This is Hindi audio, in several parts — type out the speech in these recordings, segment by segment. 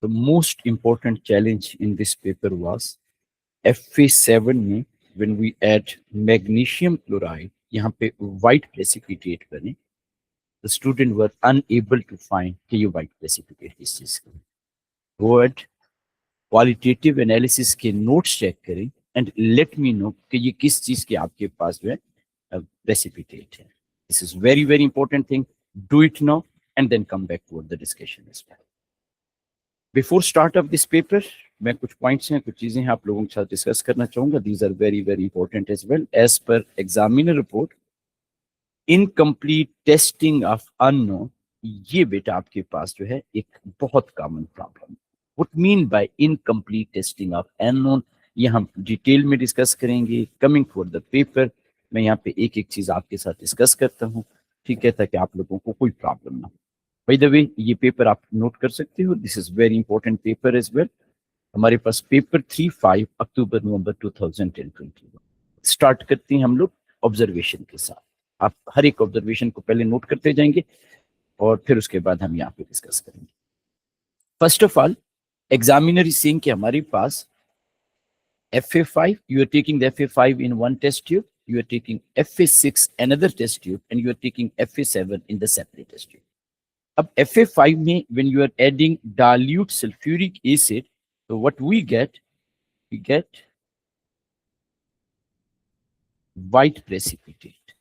The most important challenge in this paper was Fa7 में when we add magnesium chloride, यहाँ पे white precipitate बने, the student were unable to find कि ये white precipitate किस चीज का। Go ahead, qualitative analysis के notes check करें and let me know कि ये किस चीज के आपके पास जो है precipitate है. This is very very important thing. Do it now and then come back toward the discussion as well. Before start of this paper मैं कुछ पॉइंट्स हैं, कुछ चीजें हैं आप लोगों के साथ डिस्कस करना चाहूंगा. These are very very important as well. As per examiner report, incomplete testing of unknown, ये बेटा आपके पास जो है एक बहुत common problem. What mean by incomplete testing of unknown, ये हम डिटेल में डिस्कस करेंगे. कमिंग फॉर द पेपर मैं यहाँ पे एक एक चीज आपके साथ डिस्कस करता हूँ, ठीक है, ताकि आप लोगों को कोई प्रॉब्लम ना हो. बाय द वे ये पेपर आप नोट कर सकते हो. This is very important paper as well. हमारे पास पेपर 3-5 अक्टूबर नवंबर 2021. स्टार्ट करते हैं हम लोग ऑब्जर्वेशन के साथ. आप हर एक ऑब्जर्वेशन को पहले नोट करते जाएंगे और फिर उसके बाद हम यहाँ पे डिस्कस करेंगे. First of all, examiner is saying कि हमारे पास FA5, you are taking the FA5 in one test tube, you are taking FA6 another test tube, and you are taking FA7 in the separate test tube. अब FA5 में when you are adding dilute sulfuric acid, so what we get white precipitate.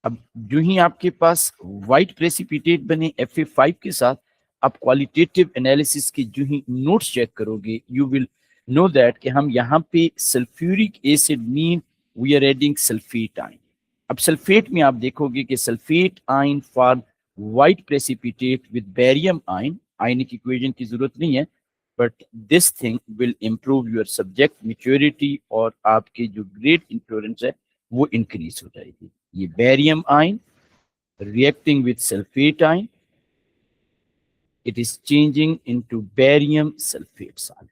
अब जो ही आपके पास white precipitate बने FA5 के साथ, आप क्वालिटेटिव एनालिसिस के जो ही नोट्स चेक करोगे, यू विल नो दैट कि हम यहाँ पे sulphuric acid mean we are adding sulphate ion. अब सल्फेट में आप देखोगे कि sulphate ion for white precipitate with barium ion, ionic equation की जरूरत नहीं है, but this thing will improve your subject maturity और आपके जो ग्रेड इंफ्लोरेंस है वो इंक्रीज हो जाएगी. ये barium ion reacting with sulphate ion, it is changing into barium sulfate solid.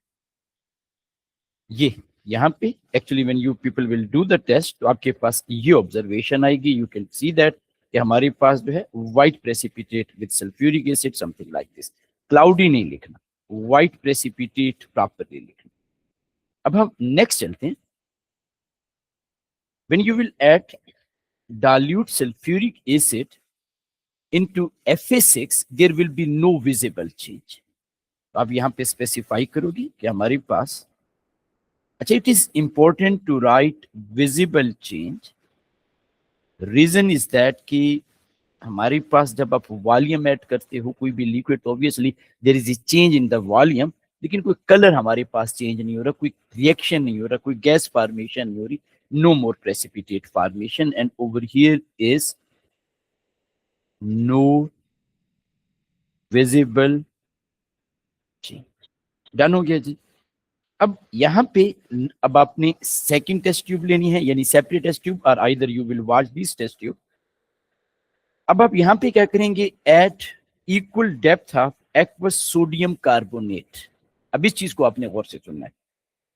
ये यहाँ पे actually when you people will do the test, तो आपके पास ये ऑब्जर्वेशन आएगी. यू कैन सी दैट कि हमारे पास जो है white precipitate with sulphuric acid something like this. Cloudy नहीं लिखना, व्हाइट प्रेसिपिटेट प्रॉपरली लिखना. अब हम नेक्स्ट चलते हैं. when you will add dilute sulfuric acid into FA6, there will be no visible change. तो आप यहाँ पे स्पेसिफाई करोगी कि हमारे पास, अच्छा, it is important to write visible change. Reason is that कि हमारे पास जब आप वॉल्यूम ऐड करते हो कोई भी लिक्विड, तो obviously there is a change in the volume, लेकिन कोई कलर हमारे पास चेंज नहीं हो रहा, कोई रिएक्शन नहीं हो रहा, कोई गैस फॉर्मेशन नहीं हो रही. No more precipitate formation, and over here is no visible change. Done हो गया जी. अब यहाँ पे अब आपने सेकंड टेस्ट ट्यूब लेनी है, यानी सेपरेट टेस्ट ट्यूब, और either you will watch this test tube. अब आप यहाँ पे क्या करेंगे, at equal depth of aqueous sodium carbonate. अब इस चीज को आपने गौर से सुनना है.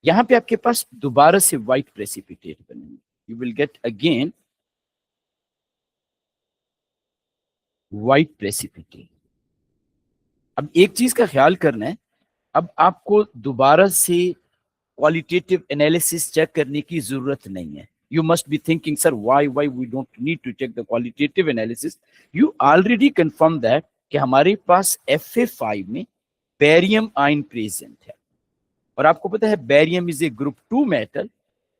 यहाँ पे आपके पास दोबारा से व्हाइट प्रेसिपिटेट बनेंगे. You will get again white precipitate. अब एक चीज का ख्याल करना है, अब आपको दोबारा से क्वालिटेटिव एनालिसिस चेक करने की जरूरत नहीं है. You must be thinking, sir why we don't need to check the qualitative analysis. You already confirm that कि हमारे पास FA5 में बेरियम आयन प्रेजेंट है, और आपको पता है barium is a group 2 metal.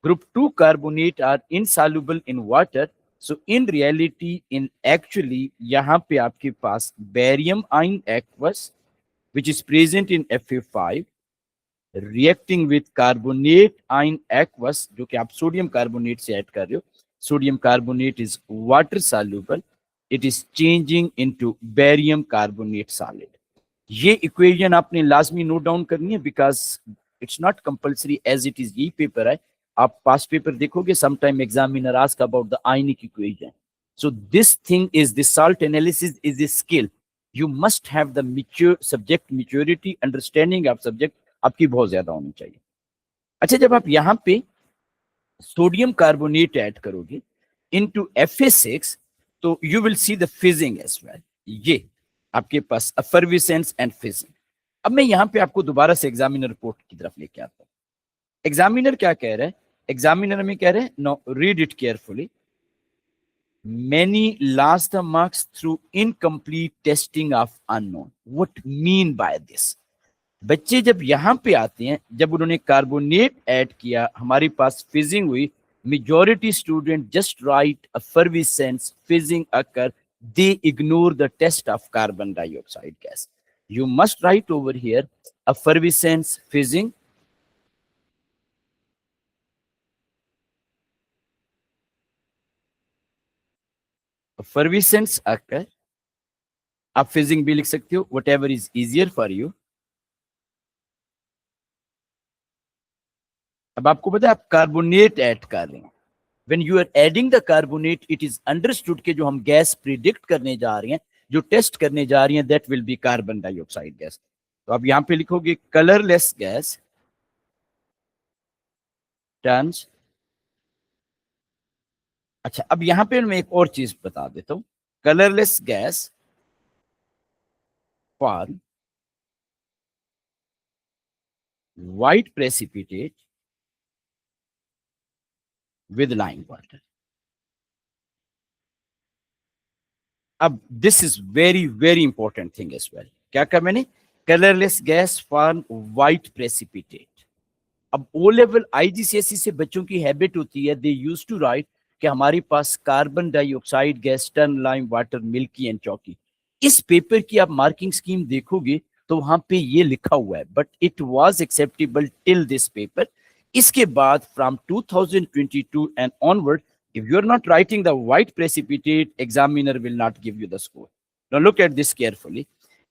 Group 2 carbonate are insoluble in water. So in reality, in actually यहाँ पे आपके पास barium ion aqueous which is present in FA5 reacting with carbonate ion aqueous, जो कि आप सोडियम कार्बोनेट से ऐड कर रहे हो. Sodium carbonate is water soluble, it is changing into barium carbonate solid. ये इक्वेशन आपने लाजमी नोट डाउन करनी है, because it's not compulsory as it is. यही पेपर है, आप पास्ट पेपर देखोगे, sometime examiner ask about the ionic equation. So this thing is the salt analysis is a skill. You must have the mature subject maturity, understanding of subject आपकी बहुत ज्यादा होनी चाहिए. अच्छा, जब आप यहाँ पे सोडियम कार्बोनेट ऐड करोगे into FA6, तो you will see the fizzing as well. ये आपके पास एफर्विसेंस एंड फिजिंग। अब मैं यहां पे आपको दोबारा से एग्जामिनर रिपोर्ट की तरफ लेके आता हूं। एग्जामिनर क्या कह रहा है? एग्जामिनर में कह रहे हैं, no read it carefully, many lost the marks through incomplete testing of unknown. What mean by this? बच्चे जब यहां पे आते हैं, जब उन्होंने कार्बोनेट ऐड किया, हमारे पास फिजिंग हुई, majority student just write effervescence, fizzing occur, they ignore the test of carbon dioxide gas. You must write over here effervescence, fizzing, effervescence occur, आप फिजिंग भी लिख सकते हो, whatever is easier for you. अब आपको पता है आप कार्बोनेट ऐड कर रहे हैं, when you are adding the carbonate it is understood कि जो हम गैस प्रिडिक्ट करने जा रहे हैं, जो टेस्ट करने जा रही हैं, that will be carbon dioxide gas. तो आप यहां पे लिखोगे कलरलेस गैस टर्न्स। अच्छा, अब यहां पे मैं एक और चीज बता देता हूं, colourless gas form white precipitate with lime water. अब this is very very important thing as well. क्या कहा मैंने? Colourless gas form white precipitate. अब ओ लेवल आईजीसीएसई से बच्चों की हैबिट होती है, दे यूज टू राइट कि हमारे पास carbon dioxide gas, turn, lime water, milky and chalky. इस पेपर की आप मार्किंग स्कीम देखोगे तो वहां पे ये लिखा हुआ है, but it was acceptable till this paper. इसके बाद from 2022 and onward, if you are not writing the white precipitate, examiner will not give you the score. Now look at this carefully.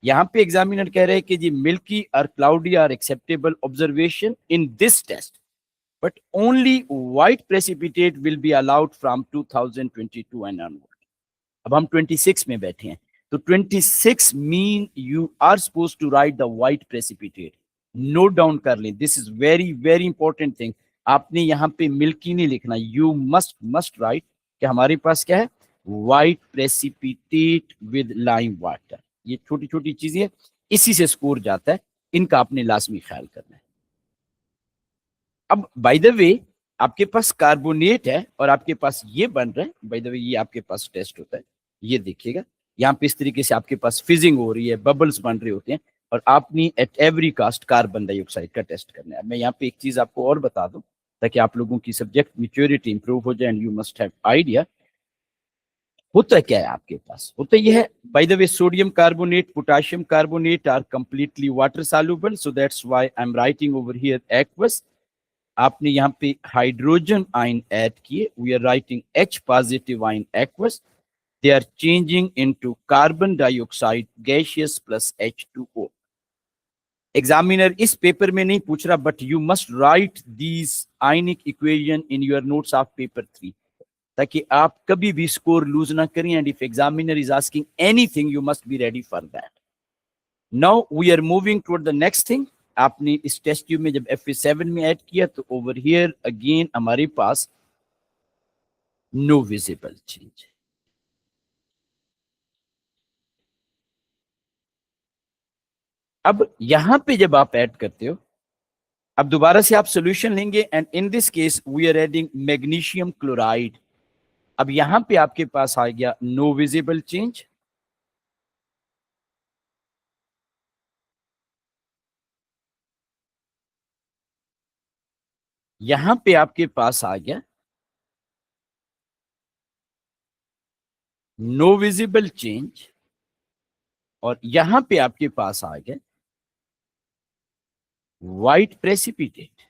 यहां पे एग्जामिनर कह रहे हैं कि जी मिल्की और cloudy are acceptable observation in this test, but only white precipitate will be allowed from 2022 and onward. अब हम 26 में बैठे हैं, तो 26 mean you are suppose to write the white precipitate. Note down कर लें, this is very very important thing. आपने यहां पे मिल्की नहीं लिखना, यू मस्ट राइट कि हमारे पास क्या है, white precipitate with lime water. ये छोटी छोटी चीजें, इसी से स्कोर जाता है, इनका आपने लाजमी ख्याल करना है। अब बाय द वे आपके पास कार्बोनेट है और आपके पास ये बन रहा है, बाय द वे ये आपके पास टेस्ट होता है, ये देखिएगा यहाँ पे इस तरीके से आपके पास फिजिंग हो रही है, बबल्स बन रहे होते हैं, और आपने at every cost carbon dioxide का टेस्ट करना है। मैं यहाँ पे एक चीज आपको और बता दूं ताकि आप लोगों की सब्जेक्ट मेच्योरिटी इंप्रूव हो जाए, and you must have idea. होता क्या है आपके पास, होता यह है, by the way sodium carbonate, potassium carbonate are completely water soluble, so that's why I am writing over here aqueous. आपने यहाँ पे हाइड्रोजन आयन ऐड किए, we are writing H positive ion aqueous, they are changing into carbon dioxide gaseous plus H2O। Examiner इस पेपर में नहीं पूछ रहा, but you must write these ionic equation in your notes of paper 3, ताकि आप कभी भी स्कोर लूज ना करें, and if examiner is asking anything you must be ready for that. Now we are moving toward the next thing. आपने इस टेस्ट ट्यूब में जब Fe7 में ऐड किया, तो ओवर हियर अगेन हमारे पास नो विजिबल चेंज। अब यहां पे जब आप ऐड करते हो, अब दोबारा से आप सॉल्यूशन लेंगे, and in this case we are adding magnesium chloride. अब यहां पे आपके पास आ गया नो विजिबल चेंज, यहां पे आपके पास आ गया नो विजिबल चेंज, और यहां पे आपके पास आ गया white precipitate.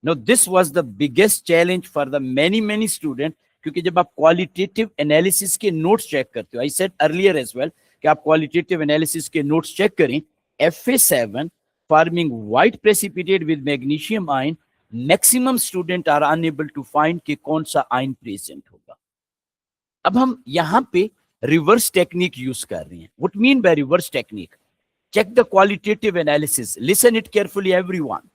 Now this was the biggest challenge for the many student, क्योंकि जब आप क्वालिटेटिव एनालिसिस के नोट्स चेक करते हो, I said earlier as well कि आप क्वालिटेटिव एनालिसिस के नोट्स चेक करें, Fa7 forming white precipitate with magnesium ion, maximum student are unable to find कि कौन सा आयन प्रेजेंट होगा। अब हम यहां पे रिवर्स टेक्निक यूज कर रहे हैं। What mean by reverse technique? Check the qualitative analysis, listen it carefully everyone.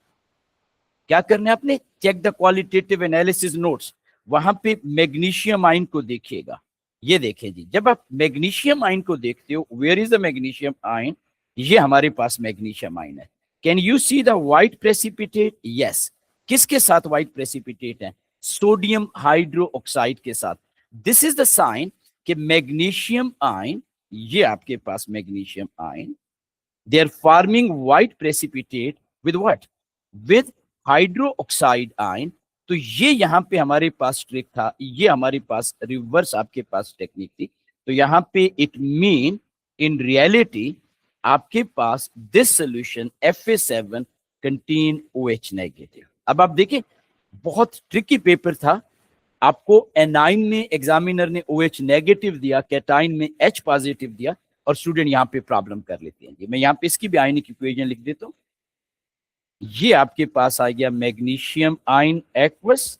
क्या करना है आपने? Check the qualitative analysis notes, वहां पे मैग्नीशियम आयन को देखिएगा, ये देखें जी, जब आप मैग्नीशियम आयन को देखते हो, where is the magnesium ion, ये हमारे पास मैग्नीशियम आयन है। Can you see the white precipitate? Yes. किसके साथ व्हाइट प्रेसिपिटेट है? सोडियम हाइड्रो ऑक्साइड के साथ। दिस इज द साइन कि मैग्नीशियम आयन, ये आपके पास magnesium ion, they are forming white precipitate with what? With hydroxide ion। तो ये यहां पे हमारे पास ट्रिक था, ये हमारे पास रिवर्स आपके पास टेक्निक थी। तो यहां पे इट मीन इन रियलिटी आपके पास this solution Fa7 contain OH negative. अब आप देखिए, बहुत ट्रिकी पेपर था। आपको एनाइन में एग्जामिनर ने OH नेगेटिव दिया, कैटाइन में H पॉजिटिव दिया, और स्टूडेंट यहाँ पे प्रॉब्लम कर लेते हैं। मैं यहाँ पे इसकी भी आयनिक इक्वेशन लिख देता हूँ। ये आपके पास आ गया magnesium ion aqueous.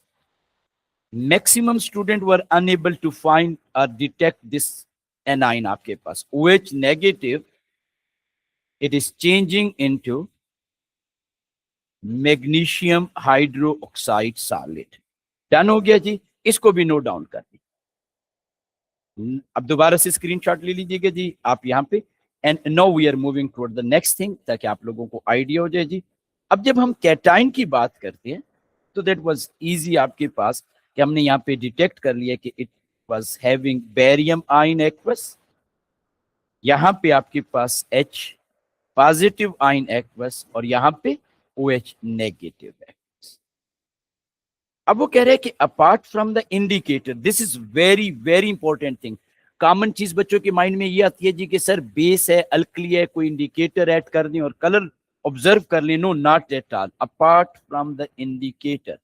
Maximum student were unable to find और डिटेक्ट दिस एनाइन। आपके पास OH negative, it is changing into magnesium hydroxide solid. Done हो गया जी, इसको भी नोट डाउन कर दी। अब दोबारा से स्क्रीनशॉट ले लीजिएगा जी आप यहाँ पे। And now we are moving toward the next thing, ताकि आप लोगों को आइडिया हो जाए जी। अब जब हम कैटाइन की बात करते हैं तो दैट वाज इजी आपके पास, कि हमने यहाँ पे डिटेक्ट कर लिया कि it was having barium ion aqueous. यहाँ पे आपके पास H पॉजिटिव आयन एक्वस, और यहाँ पे OH नेगेटिव एक्वस। अब वो कह रहे हैं कि apart from the indicator, this is very very important thing. Common चीज बच्चों के माइंड में ये आती है जी कि सर बेस है, अल्कली है, कोई इंडिकेटर ऐड कर दें और कलर ऑब्जर्व कर लें। No, not at all. Apart from the indicator,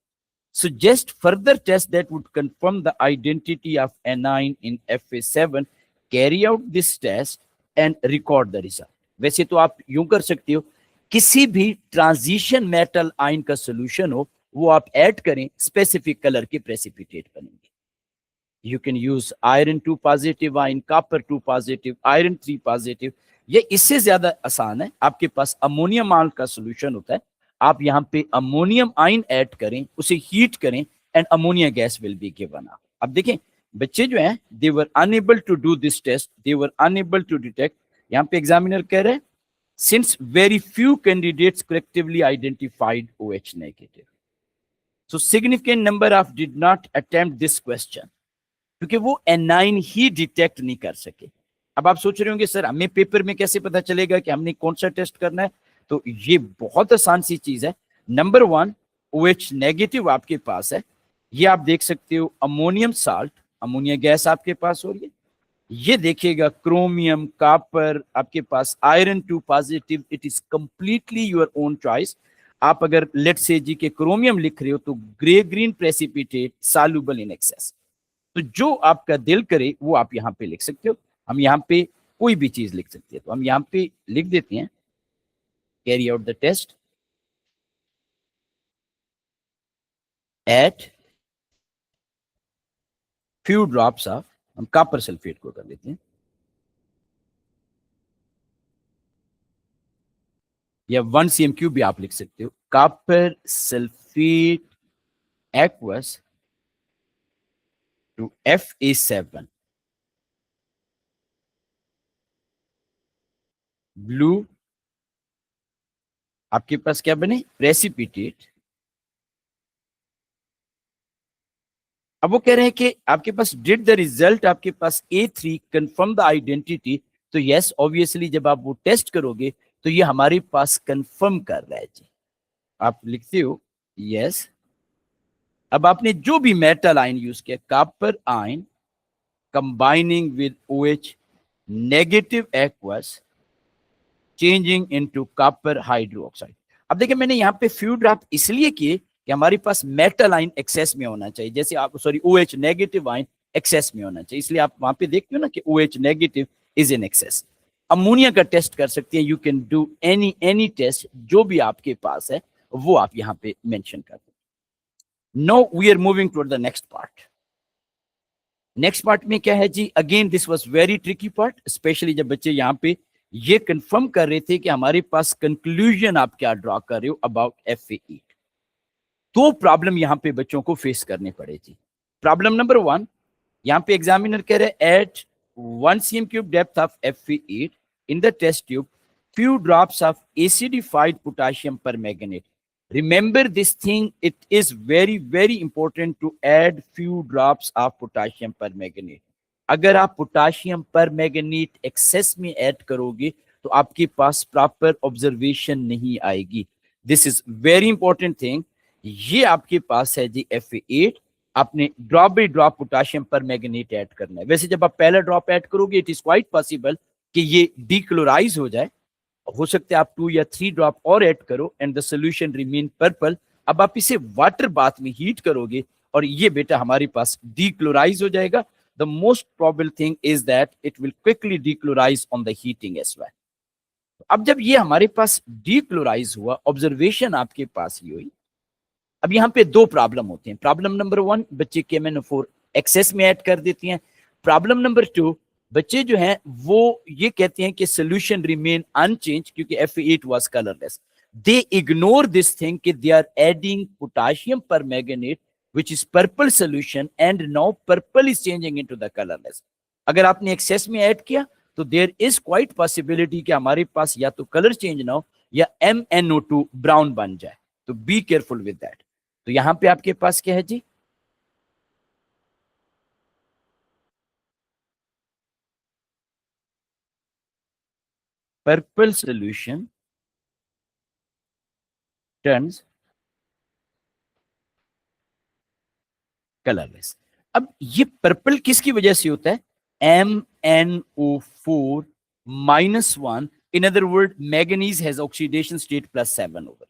suggest further tests that would confirm the identity of anion in Fa7, carry out this test and record the result। वैसे तो आप यूं कर सकते हो, किसी भी ट्रांजिशन मेटल आयन का सोल्यूशन हो, वो आप ऐड करें, स्पेसिफिक कलर के प्रेसिपिटेट बनेंगे। You can use iron 2 positive ion, copper 2 positive, iron 3 positive. ये इससे ज्यादा आसान है। आपके पास अमोनियम आयन का सोल्यूशन होता है, आप यहाँ पे अमोनियम आयन ऐड करें, उसे हीट करें, and ammonia gas will be given. अब देखें, बच्चे जो हैं, they were unable to do this test, they were unable to detect. यहाँ पे एग्जामिनर कह रहे हैं, since very few candidates correctively identified OH negative, so significant number of did not attempt this question, क्योंकि वो एनाइन ही डिटेक्ट नहीं कर सके। अब आप सोच रहे होंगे सर हमें पेपर में कैसे पता चलेगा कि हमने कौन सा टेस्ट करना है? तो ये बहुत आसान सी चीज है। नंबर 1, OH नेगेटिव आपके पास है, ये आप देख सकते हो अमोनियम साल्ट, अमोनिया गैस आपके पास हो रही है। ये देखिएगा क्रोमियम, कॉपर, आपके पास iron 2 positive. It is completely your own choice. आप अगर लेट से जी के क्रोमियम लिख रहे हो तो grey green precipitate soluble in excess, तो जो आपका दिल करे वो आप यहाँ पे लिख सकते हो। हम यहाँ पे कोई भी चीज लिख सकते हैं, तो हम यहाँ पे लिख देते हैं carry out the test at few drops of, हम कॉपर सल्फेट को कर लेते हैं, या 1 CMQ भी आप लिख सकते हो, copper sulphate aqueous to Fa7 blue. आपके पास क्या बने? प्रेसिपिटेट। अब वो कह रहे हैं कि आपके पास डिड द रिजल्ट आपके पास A3 कंफर्म द आइडेंटिटी। तो यस, ऑब्वियसली जब आप वो टेस्ट करोगे तो ये हमारे पास कंफर्म कर रहा है जी। आप लिखते हो यस। अब आपने जो भी मेटल आयन यूज किया, copper ion combining with OH negative aqueous changing into copper hydroxide. अब देखिए, मैंने यहाँ पे फ्यू ड्रॉप इसलिए किए कि हमारे पास मेटल आयन एक्सेस में होना चाहिए, जैसे आप OH नेगेटिव आयन एक्सेस में होना चाहिए, इसलिए आप वहां पे देखते हो ना कि OH negative is in excess. Ammonia का टेस्ट कर सकते हैं, you can do any test, जो भी आपके पास है वो आप यहाँ पे मेंशन कर दो। Now we are moving toward the next part. Next part में क्या है जी? Again this was very tricky part, specially जब बच्चे यहाँ पे ये कंफर्म कर रहे थे कि हमारे पास कंक्लूजन आप क्या ड्रॉ कर रहे हो अबाउट Fa8। तो प्रॉब्लम यहां पे बच्चों को फेस करने पड़े जी। प्रॉब्लम नंबर 1, यहाँ पे एग्जामिनर कह रहे हैं eight 1 cm cube depth of Fe8 in the test tube, few drops of acidified potassium permanganate. Remember this thing, it is very very important to add few drops of potassium permanganate. अगर आप पोटाशियम परमैंगनीट एक्सेस में ऐड करोगे तो आपके पास प्रॉपर ऑब्जर्वेशन नहीं आएगी. This is very important thing. ये आपके पास है जी Fe8, आपने drop by drop potassium permanganate add करना है. वैसे जब आप पहला ड्रॉप ऐड करोगे इट इज क्वाइट पॉसिबल कि ये डीक्लोराइज हो जाए. हो सकता है आप 2 या 3 ड्रॉप और ऐड करो and the solution remain purple. अब आप इसे वाटर बाथ में हीट करोगे और ये बेटा हमारे पास डीक्लोराइज हो जाएगा. The most probable thing is that it will quickly dechlorize on the heating as well. अब जब ये हमारे पास डीक्लोराइज हुआ, ऑब्जर्वेशन आपके पास ये हुई. अब यहाँ पे दो प्रॉब्लम होते हैं. प्रॉब्लम नंबर 1, बच्चे KMnO4 एक्सेस में ऐड कर देती हैं. प्रॉब्लम नंबर 2, बच्चे जो हैं वो ये कहते हैं कि सोल्यूशन रिमेन अनचेंज क्योंकि Fe8 was colourless. They ignore this thing कि they are adding potassium permanganate which is purple solution and now purple is changing into the colorless. अगर आपने एक्सेस में ऐड किया तो there is quite possibility कि हमारे पास या तो कलर चेंज ना हो या MnO2 ब्राउन बन जाए. तो बी केयरफुल विद दैट. तो यहां पे आपके पास क्या है जी, पर्पल सोल्यूशन टर्न्स कलरलेस. अब ये पर्पल किसकी वजह से होता है? MnO4 -1. In other word manganese has oxidation state +7 over.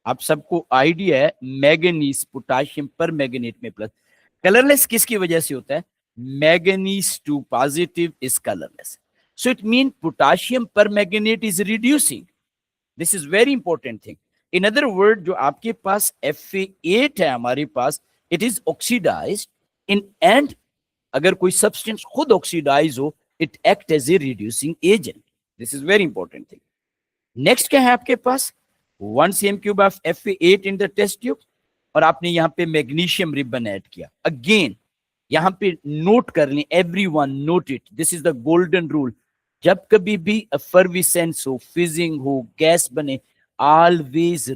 आप सबको आइडिया है मैग्नीज पोटाशियम पर मैग्नेट में प्लस. कलरलेस किसकी वजह से होता है? Manganese 2 positive is colourless. So it mean potassium permanganate is reducing. This is very important thing. In other word जो आपके पास Fe8 है हमारे पास, it is oxidised in and अगर कोई सब्सटेंस खुद ऑक्सीडाइज हो it act as a reducing agent. This is very important thing. Next क्या है आपके पास? 1 cm cube of Fe8 in the test tube और आपने यहां पे मैग्नीशियम रिबन ऐड किया. अगेन यहां पे नोट कर लें, everyone note it, this is the golden rule. जब कभी भी एफर्विसेंस हो, फिजिंग हो, गैस बने, ऑलवेज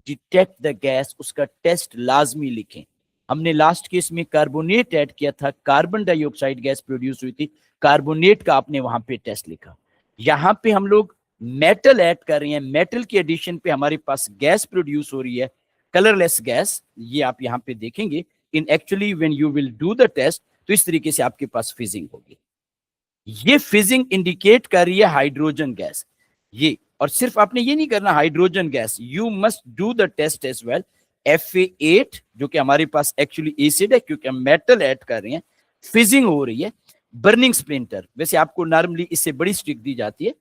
डिटेक्ट द गैस, उसका टेस्ट लाजमी लिखें. हमने लास्ट केस में कार्बोनेट ऐड किया था, कार्बन डाइऑक्साइड गैस प्रोड्यूस हुई थी, कार्बोनेट का आपने वहां पे टेस्ट लिखा. यहां पे हम लोग मेटल ऐड कर रहे हैं, मेटल की एडिशन पे हमारे पास गैस प्रोड्यूस हो रही है, कलरलेस गैस. ये आप यहां पे देखेंगे in actually when you will do the test तो इस तरीके से आपके पास फिजिंग होगी. ये फिजिंग इंडिकेट कर रही है हाइड्रोजन गैस. ये और सिर्फ आपने ये नहीं करना hydrogen gas, you must do the test as well. Fe8 जो कि हमारे पास एक्चुअली एसिड है क्योंकि हम मेटल ऐड कर रहे हैं, फिजिंग हो रही है. बर्निंग स्प्लिंटर, वैसे आपको नॉर्मली इससे बड़ी स्टिक दी जाती है,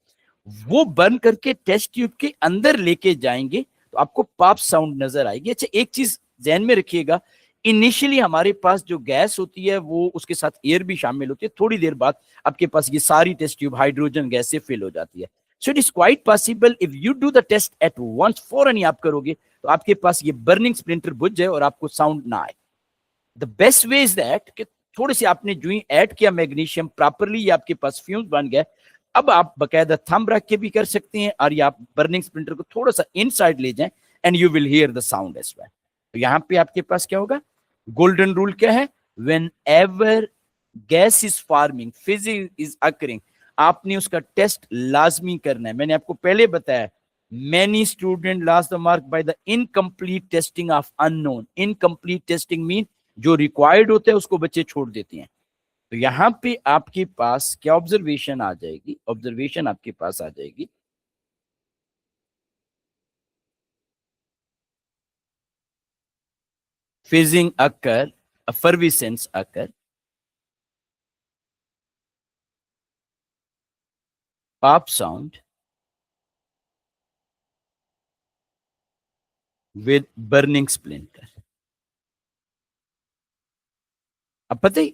वो बर्न करके टेस्ट ट्यूब के अंदर लेके जाएंगे तो आपको पॉप साउंड नजर आएगी. अच्छा एक चीज ध्यान में रखिएगा, इनिशियली हमारे पास जो गैस होती है वो उसके साथ एयर भी शामिल होती है, थोड़ी देर बाद आपके पास ये सारी टेस्ट ट्यूब हाइड्रोजन गैस से फिल हो जाती है. So it is quite possible if you do the test at once, फौरन ही आप करोगे तो आपके पास ये बर्निंग स्प्लिंटर बुझ जाए और आपको साउंड ना आए. The best way is that कि थोड़े से आपने जो ही ऐड किया मैग्नीशियम प्रॉपरली, ये आपके पास फ्यूज बन गया. अब आप बकायदा थंब रख के भी कर सकते हैं और ये आप बर्निंग स्प्लिंटर को थोड़ा सा इनसाइड ले जाएं and you will hear the sound as well. तो यहां पे आपके पास क्या होगा? गोल्डन रूल क्या है? When ever gas is forming, fizzing is occurring, आपने उसका टेस्ट लाजमी करना है. मैंने आपको पहले बताया many students lost the mark by the incomplete testing of unknown. incomplete testing mean जो रिक्वायर्ड होता है उसको बच्चे छोड़ देते हैं. तो यहां पे आपके पास क्या ऑब्जर्वेशन आ जाएगी? ऑब्जर्वेशन आपके पास आ जाएगी fizzing occur, effervescence occur, pop sound with burning splinter. अब पता है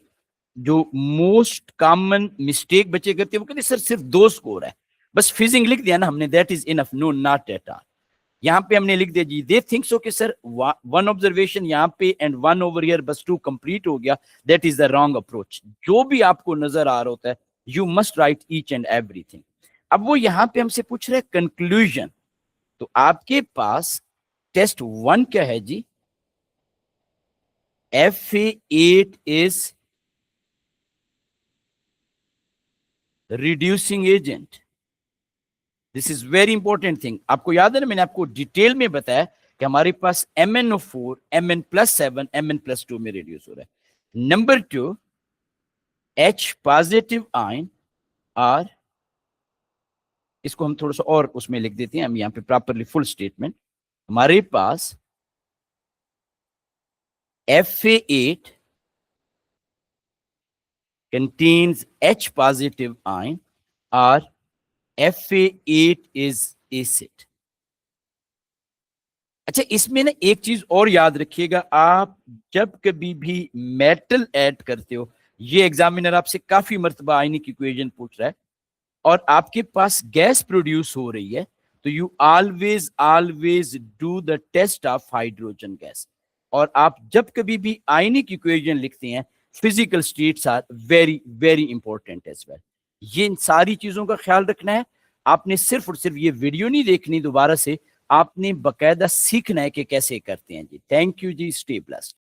जो मोस्ट कॉमन मिस्टेक बच्चे करते हैं वो कहते हैं सर सिर्फ 2 स्कोर है, बस फिजिंग लिख दिया ना हमने, that is enough. No, not at all. यहाँ पे हमने लिख दिया जी दे थिंक सो कि सर वन ऑब्जर्वेशन यहाँ पे एंड वन ओवर हियर बस टू कंप्लीट हो गया, that is the wrong approach. जो भी आपको नजर आ रहा होता है you must write each and everything. अब वो यहाँ पे हमसे पूछ रहे हैं कंक्लूजन, तो आपके पास टेस्ट 1 क्या है जी, FA8 is reducing agent। This is very important thing. आपको याद है ना, मैंने आपको डिटेल में बताया कि हमारे पास MnO4 Mn+7 Mn+2 में रिड्यूस हो रहा है। Number 2, H positive ion are, इसको हम थोड़ा सा और उसमें लिख देते हैं, हम यहाँ पे प्रॉपरली फुल स्टेटमेंट, हमारे पास FA8 contains H positive ion or FA8 is acid। अच्छा, इसमें ना एक चीज और याद रखिएगा, आप जब कभी भी मेटल ऐड करते हो, ये एग्जामिनर आपसे काफी मर्तबा आयनिक इक्वेशन पूछ रहा है और आपके पास गैस प्रोड्यूस हो रही है, तो you always always do the test of hydrogen gas. और आप जब कभी भी आयनिक इक्वेशन लिखते हैं, physical states are very very important as well. ये इन सारी चीजों का ख्याल रखना है। आपने सिर्फ और सिर्फ ये वीडियो नहीं देखनी दोबारा से, आपने बकायदा सीखना है कि कैसे करते हैं जी। थैंक यू जी, स्टे ब्लेस्ड।